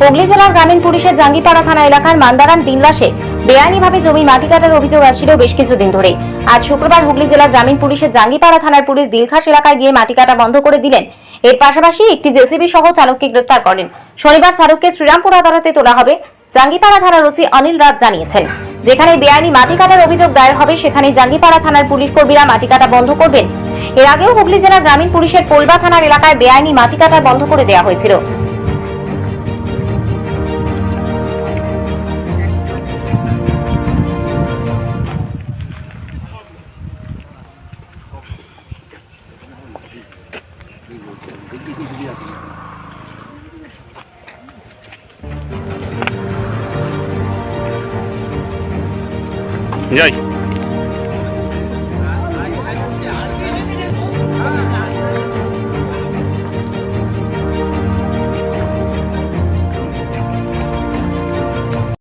হুগলি জেলার গ্রামীণ পুলিশের জাঙ্গিপাড়া থানা এলাকার মান্দারাম দিনলাসে বেআইনিভাবে জমি মাটি কাটার অভিযোগ আসছিল বেশ কিছুদিন ধরে। আজ শুক্রবার হুগলি জেলার গ্রামীণ পুলিশের জাঙ্গিপাড়া থানার পুলিশ দিলখাস এলাকায় গিয়ে মাটি কাটা বন্ধ করে দিলেন। এর পাশাপাশি একটি জেসিবি সহ চালককে গ্রেফতার করেন। শনিবার চালককে শ্রীরামপুর আদালতে তোলা হবে। জাঙ্গিপাড়া থানার ওসি অনিল রাজ জানিয়েছেন, যেখানে বেআইনি মাটি কাটার অভিযোগ দায়ের হবে সেখানে জাঙ্গিপাড়া থানার পুলিশ কর্মীরা মাটি কাটা বন্ধ করবেন। এর আগেও হুগলি জেলার গ্রামীণ পুলিশের পোলবা থানার এলাকায় বেআইনি মাটি কাটা বন্ধ করে দেওয়া হয়েছিল। যাই